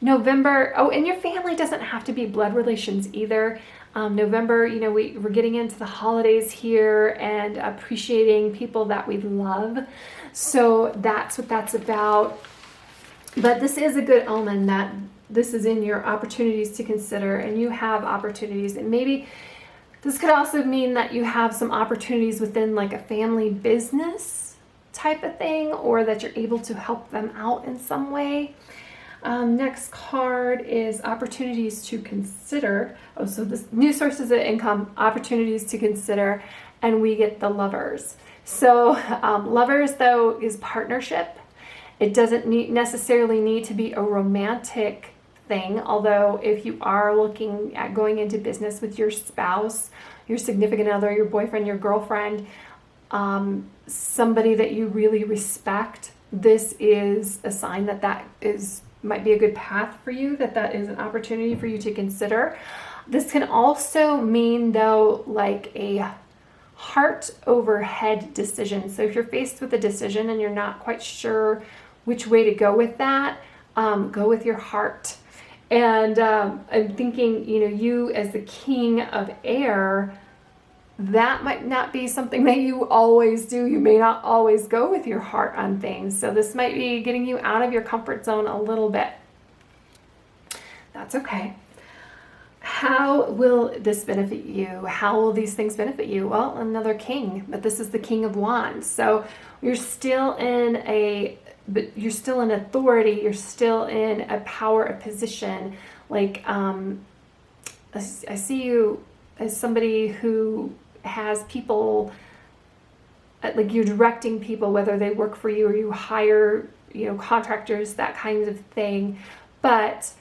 Speaker 1: November, and your family doesn't have to be blood relations either. November, you know, we're getting into the holidays here and appreciating people that we love. So that's what that's about. But this is a good omen that this is in your opportunities to consider, and you have opportunities. And maybe this could also mean that you have some opportunities within like a family business type of thing, or that you're able to help them out in some way. Next card is opportunities to consider. Oh, so this new sources of income, opportunities to consider, and we get the Lovers. So Lovers, though, is partnership. It doesn't necessarily need to be a romantic thing, although if you are looking at going into business with your spouse, your significant other, your boyfriend, your girlfriend, somebody that you really respect, this is a sign that might be a good path for you, that is an opportunity for you to consider. This can also mean, though, like a heart over head decision. So if you're faced with a decision and you're not quite sure which way to go with that, go with your heart. And I'm thinking, you know, you as the king of air, that might not be something that you always do. You may not always go with your heart on things. So this might be getting you out of your comfort zone a little bit. That's okay. How will this benefit you? How will these things benefit you? Well, another king, but this is the King of Wands. So you're still in authority. You're still in a power, a position. Like, I see you as somebody who has people, like you're directing people, whether they work for you or you hire, contractors, that kind of thing. But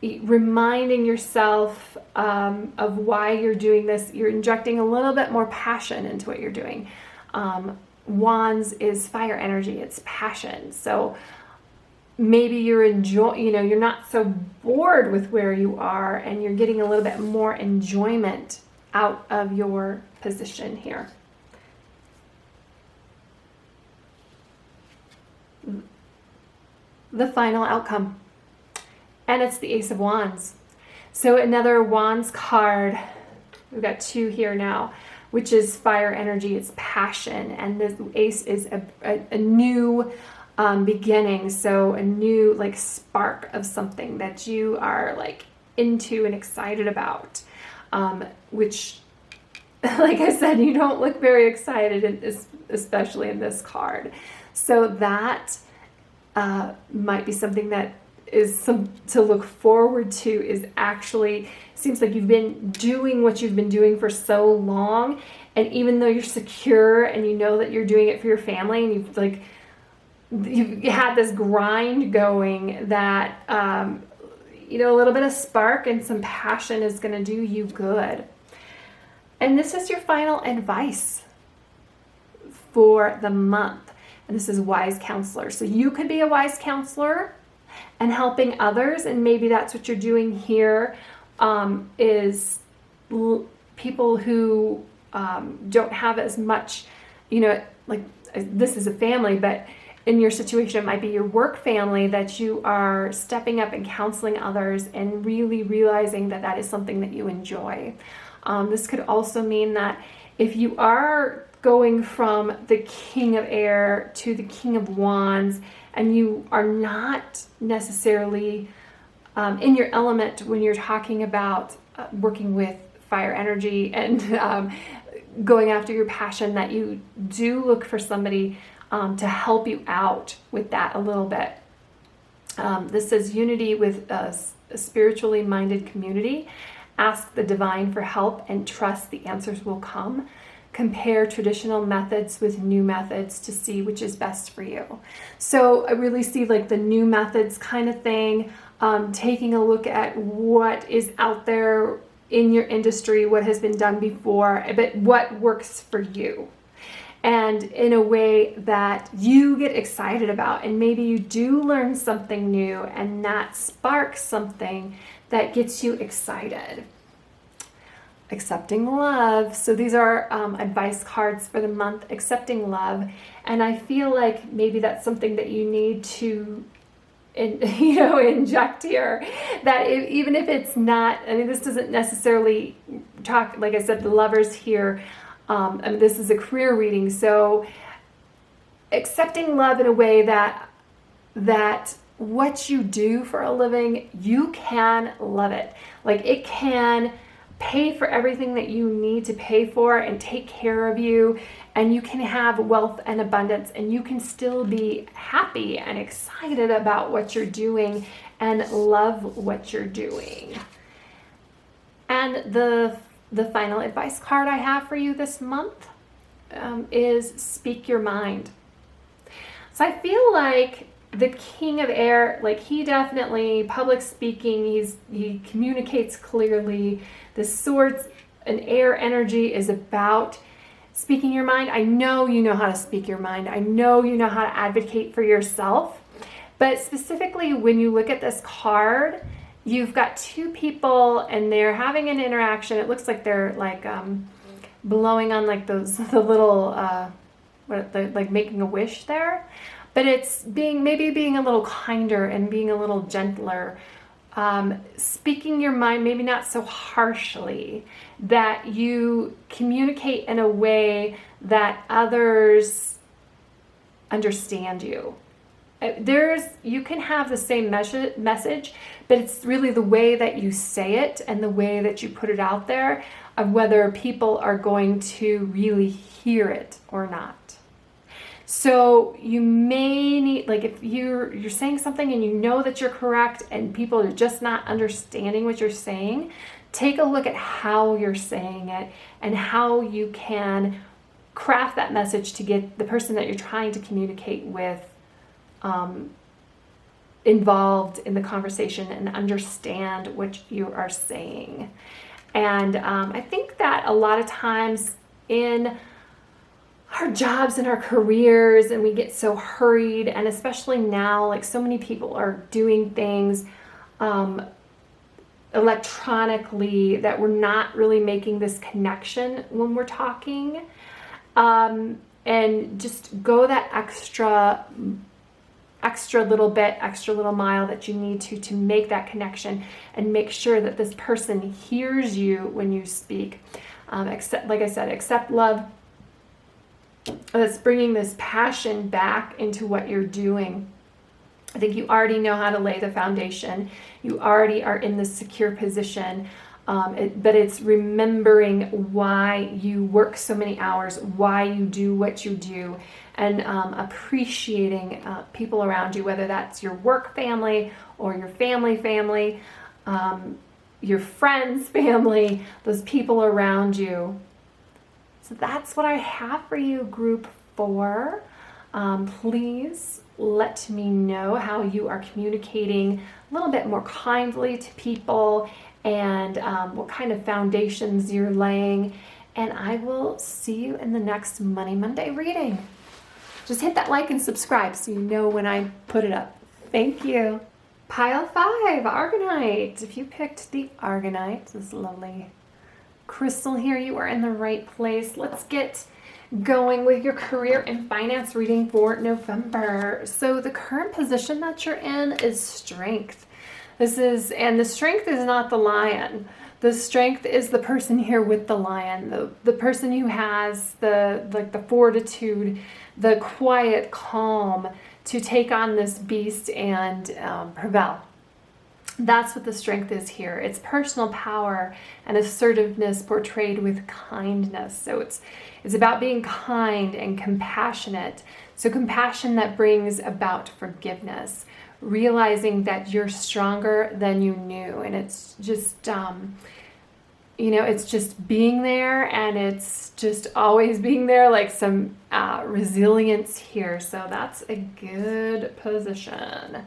Speaker 1: reminding yourself of why you're doing this, you're injecting a little bit more passion into what you're doing. Wands is fire energy, it's passion. So maybe you're you're not so bored with where you are, and you're getting a little bit more enjoyment out of your position here. The final outcome. And it's the Ace of Wands. So another Wands card, we've got two here now, which is fire energy, it's passion. And the Ace is a new beginning. So a new like spark of something that you are like into and excited about, which, like I said, you don't look very excited, especially in this card. So that might be something that is to look forward to. Is actually, seems like you've been doing what you've been doing for so long, and even though you're secure and you know that you're doing it for your family, and you've had this grind going, that a little bit of spark and some passion is going to do you good. And this is your final advice for the month. And this is wise counselor. So you could be a wise counselor and helping others, and maybe that's what you're doing here, is people who don't have as much, like this is a family, but in your situation, it might be your work family, that you are stepping up and counseling others and really realizing that that is something that you enjoy. This could also mean that if you are going from the King of Air to the King of Wands, and you are not necessarily in your element when you're talking about working with fire energy and going after your passion, that you do look for somebody to help you out with that a little bit. This says unity with a spiritually minded community. Ask the divine for help and trust the answers will come. Compare traditional methods with new methods to see which is best for you. So I really see like the new methods kind of thing, taking a look at what is out there in your industry, what has been done before, but what works for you. And in a way that you get excited about, and maybe you do learn something new, and that sparks something that gets you excited. Accepting love. So these are advice cards for the month, accepting love. And I feel like maybe that's something that you need to inject here, that even if it's not, this doesn't necessarily talk, like I said, the lovers here, this is a career reading. So accepting love in a way that what you do for a living, you can love it. Like it can pay for everything that you need to pay for and take care of you, and you can have wealth and abundance, and you can still be happy and excited about what you're doing and love what you're doing. And the final advice card I have for you this month is speak your mind. So I feel like the King of Air, like he definitely, public speaking, he communicates clearly. The Swords and air energy is about speaking your mind. I know you know how to speak your mind. I know you know how to advocate for yourself. But specifically when you look at this card, you've got two people and they're having an interaction. It looks like they're like blowing on like the little, like making a wish there. But it's being a little kinder and being a little gentler. Speaking your mind, maybe not so harshly, that you communicate in a way that others understand you. You can have the same message, but it's really the way that you say it and the way that you put it out there of whether people are going to really hear it or not. So you may need, like, if you're saying something and you know that you're correct and people are just not understanding what you're saying, take a look at how you're saying it and how you can craft that message to get the person that you're trying to communicate with involved in the conversation and understand what you are saying. And I think that a lot of times in our jobs and our careers, and we get so hurried, and especially now, like, so many people are doing things electronically that we're not really making this connection when we're talking, and just go that extra little bit, extra little mile that you need to make that connection and make sure that this person hears you when you speak. Like I said, accept love. That's bringing this passion back into what you're doing. I think you already know how to lay the foundation. You already are in this secure position. But it's remembering why you work so many hours, why you do what you do, and appreciating people around you, whether that's your work family or your family, your friends' family, those people around you. So that's what I have for you, group 4. Please let me know how you are communicating a little bit more kindly to people, and what kind of foundations you're laying. And I will see you in the next Money Monday reading. Just hit that like and subscribe so you know when I put it up. Thank you. Pile 5, Aragonite. If you picked the Aragonite, this lovely crystal here, you are in the right place. Let's get going with your career and finance reading for November. So the current position that you're in is strength. And the strength is not the lion. The strength is the person here with the lion, the person who has the fortitude, the quiet calm to take on this beast and prevail. That's what the strength is here. It's personal power and assertiveness portrayed with kindness. So it's about being kind and compassionate. So compassion that brings about forgiveness, realizing that you're stronger than you knew. And it's just, it's just being there, and it's just always being there, like some resilience here. So that's a good position.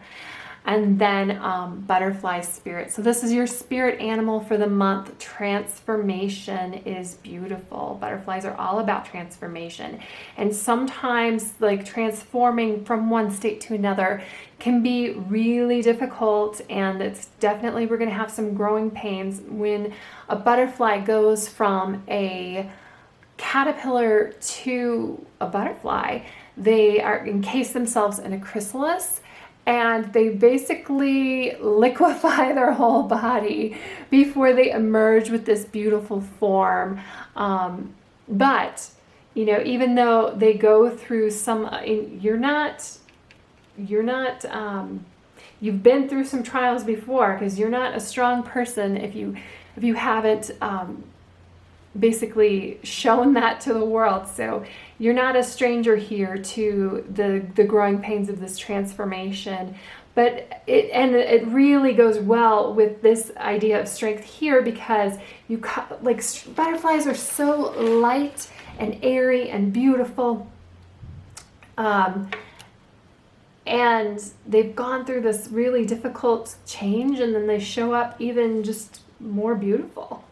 Speaker 1: And then butterfly spirit. So this is your spirit animal for the month. Transformation is beautiful. Butterflies are all about transformation. And sometimes, like, transforming from one state to another can be really difficult. And it's definitely, we're going to have some growing pains when a butterfly goes from a caterpillar to a butterfly. They encase themselves in a chrysalis, and they basically liquefy their whole body before they emerge with this beautiful form. But, even though they go through some, you've been through some trials before, because you're not a strong person if you haven't basically shown that to the world. So you're not a stranger here to the growing pains of this transformation. But it really goes well with this idea of strength here, because butterflies are so light and airy and beautiful. And they've gone through this really difficult change, and then they show up even just more beautiful.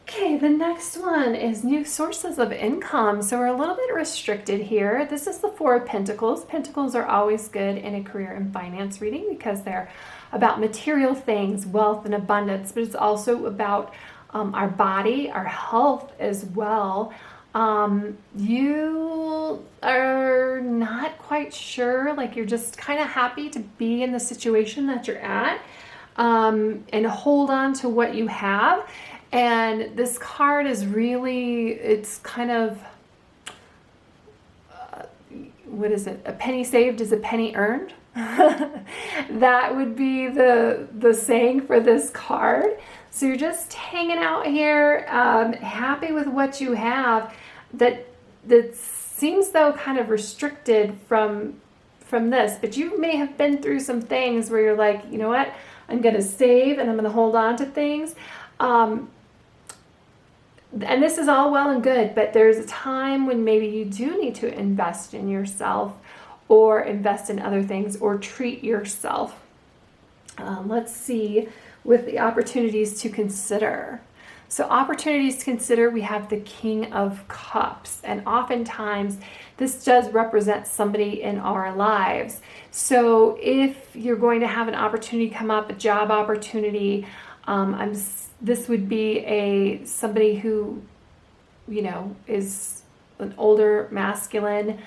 Speaker 1: Okay, the next one is new sources of income. So we're a little bit restricted here. This is the 4 of Pentacles. Pentacles are always good in a career and finance reading because they're about material things, wealth and abundance, but it's also about our body, our health as well. You are not quite sure, like you're just kind of happy to be in the situation that you're at, and hold on to what you have. And this card is really, it's kind of what is it? A penny saved is a penny earned. That would be the saying for this card. So you're just hanging out here, happy with what you have. That seems though kind of restricted from this, but you may have been through some things where you're like, you know what, I'm going to save and I'm going to hold on to things. And this is all well and good, but there's a time when maybe you do need to invest in yourself or invest in other things or treat yourself. Let's see with the opportunities to consider. So opportunities to consider, we have the King of Cups, and oftentimes this does represent somebody in our lives. So if you're going to have an opportunity come up, a job opportunity, this would be somebody who, you know, is an older masculine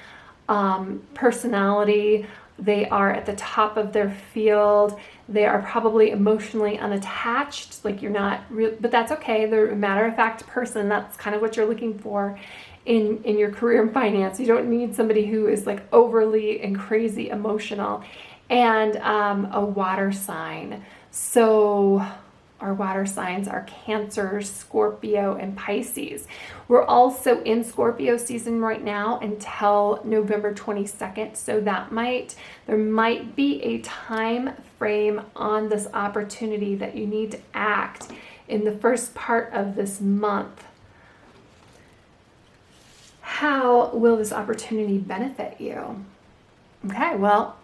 Speaker 1: personality. They are at the top of their field. They are probably emotionally unattached, like you're not real, but that's okay. They're a matter-of-fact person. That's kind of what you're looking for in your career and finance. You don't need somebody who is like overly and crazy emotional. And a water sign. So our water signs are Cancer, Scorpio, and Pisces. We're also in Scorpio season right now until November 22nd. So there might be a time frame on this opportunity that you need to act in the first part of this month. How will this opportunity benefit you? Okay, well,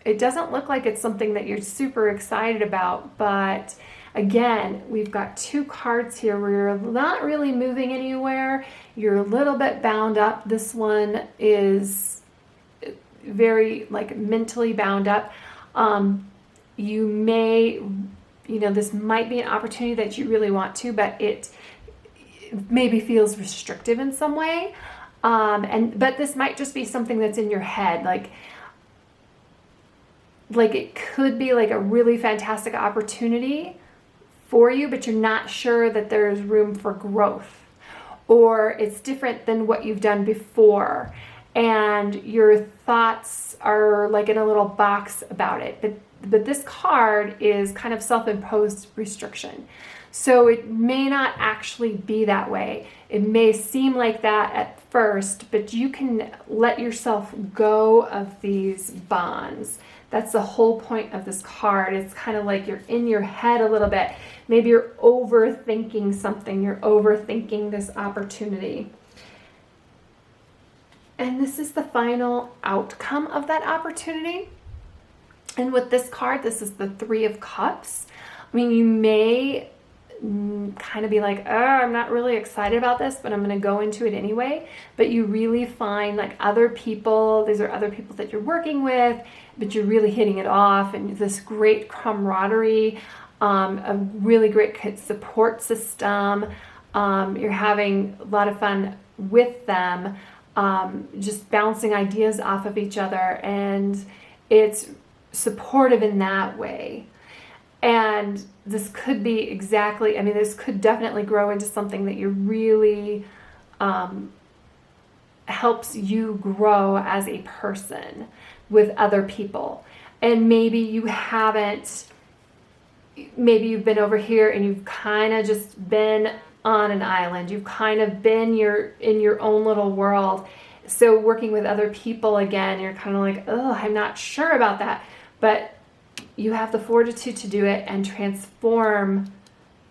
Speaker 1: it doesn't look like it's something that you're super excited about, but again, we've got two cards here where you're not really moving anywhere. You're a little bit bound up. This one is very like mentally bound up. You may, this might be an opportunity that you really want to, but it maybe feels restrictive in some way. But this might just be something that's in your head. Like it could be like a really fantastic opportunity for you, but you're not sure that there's room for growth, or it's different than what you've done before, and your thoughts are like in a little box about it. But this card is kind of self-imposed restriction. So it may not actually be that way. It may seem like that at first, but you can let yourself go of these bonds. That's the whole point of this card. It's kind of like you're in your head a little bit. Maybe you're overthinking something. You're overthinking this opportunity. And this is the final outcome of that opportunity. And with this card, this is the Three of Cups. I mean, you may kind of be like, oh, I'm not really excited about this, but I'm going to go into it anyway. But you really find like other people, these are other people that you're working with, but you're really hitting it off, and this great camaraderie, a really great support system. You're having a lot of fun with them, just bouncing ideas off of each other, and it's supportive in that way. And this could be this could definitely grow into something that you really helps you grow as a person with other people. And maybe you've been over here and you've kind of just been on an island. You've kind of been in your own little world. So working with other people again, you're kind of like, oh, I'm not sure about that. But you have the fortitude to do it and transform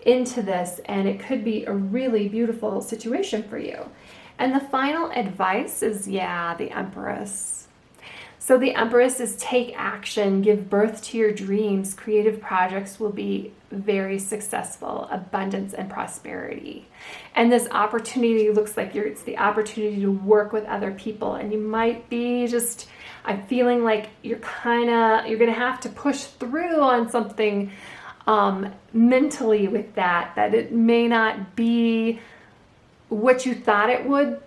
Speaker 1: into this, and it could be a really beautiful situation for you. And the final advice is, the Empress. So the Empress is take action, give birth to your dreams. Creative projects will be very successful, abundance and prosperity. And this opportunity looks like it's the opportunity to work with other people, and you might be I'm feeling like you're going to have to push through on something mentally with that it may not be what you thought it would.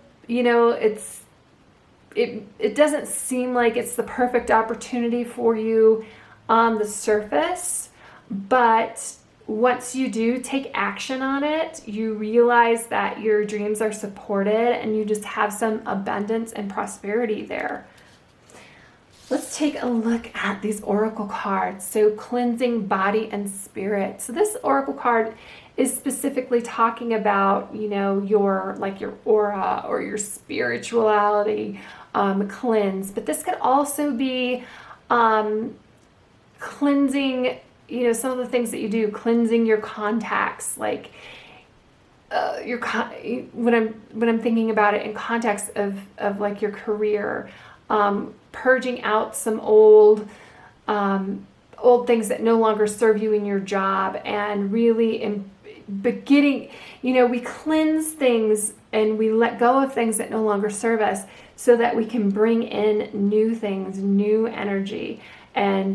Speaker 1: It doesn't seem like it's the perfect opportunity for you on the surface, but once you do take action on it, you realize that your dreams are supported and you just have some abundance and prosperity there. Let's take a look at these oracle cards. So cleansing body and spirit. So this oracle card is specifically talking about, you know, your aura or your spirituality cleanse. But this could also be cleansing, you know, some of the things that you do, cleansing your contacts, like when I'm thinking about it in context of like your career, purging out some old things that no longer serve you in your job, and really beginning, you know, we cleanse things and we let go of things that no longer serve us so that we can bring in new things, new energy, and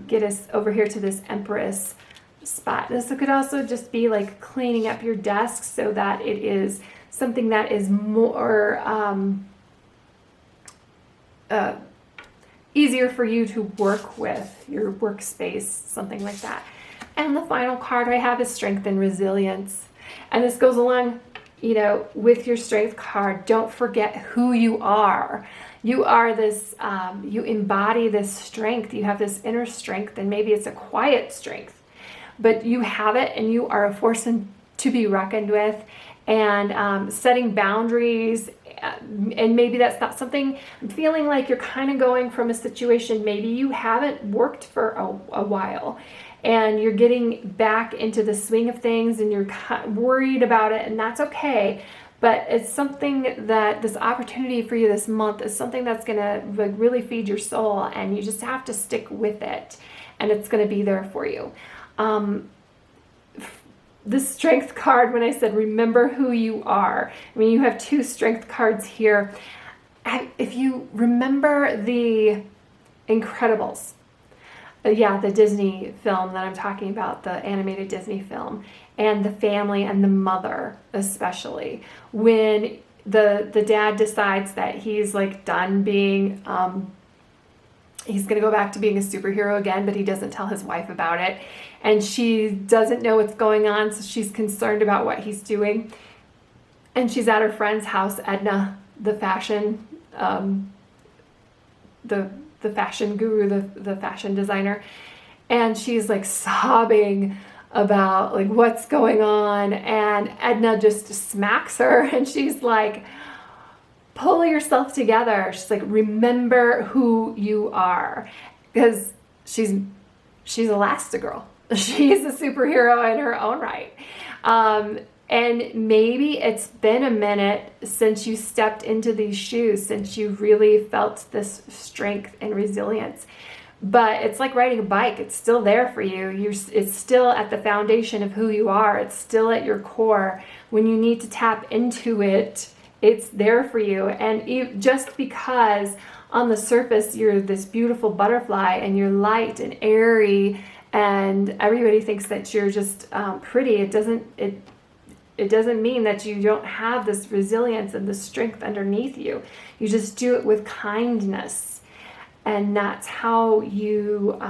Speaker 1: get us over here to this Empress spot. This could also just be like cleaning up your desk so that it is something that is more easier for you to work with, your workspace, something like that. And the final card I have is Strength and Resilience. And this goes along, you know, with your Strength card. Don't forget who you are. You are this, you embody this strength. You have this inner strength, and maybe it's a quiet strength, but you have it, and you are a force to be reckoned with. And setting boundaries, and maybe that's not something, I'm feeling like you're kind of going from a situation, maybe you haven't worked for a while, and you're getting back into the swing of things, and you're worried about it, and that's okay. But it's something that this opportunity for you this month is something that's going to like really feed your soul, and you just have to stick with it, and it's going to be there for you. The Strength card, when I said remember who you are, I mean, you have two Strength cards here. If you remember the Incredibles, the Disney film that I'm talking about, the animated Disney film, and the family and the mother especially, when the dad decides that he's like done being, he's going to go back to being a superhero again, but he doesn't tell his wife about it. And she doesn't know what's going on, so she's concerned about what he's doing. And she's at her friend's house, Edna, the fashion, the fashion guru, the fashion designer. And she's like sobbing about like what's going on. And Edna just smacks her, and she's like, pull yourself together. She's like, remember who you are, because she's Elastigirl. She's a superhero in her own right. And maybe it's been a minute since you stepped into these shoes, since you really felt this strength and resilience. But it's like riding a bike. It's still there for you. It's still at the foundation of who you are. It's still at your core. When you need to tap into it, it's there for you. And just because on the surface you're this beautiful butterfly and you're light and airy and everybody thinks that you're just pretty, it doesn't mean that you don't have this resilience and the strength underneath you. You just do it with kindness, and that's how you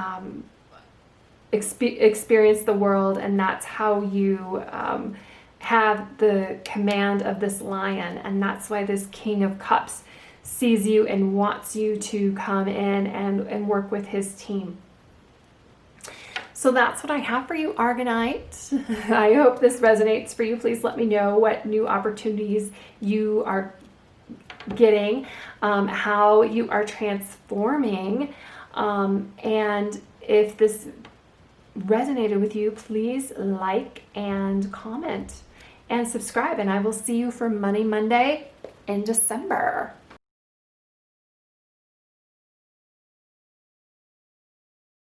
Speaker 1: experience the world, and that's how you have the command of this lion. And that's why this King of Cups sees you and wants you to come in and work with his team. So that's what I have for you, Aragonite. I hope this resonates for you. Please let me know what new opportunities you are getting, how you are transforming. And if this resonated with you, please like and comment and subscribe. And I will see you for Money Monday in December.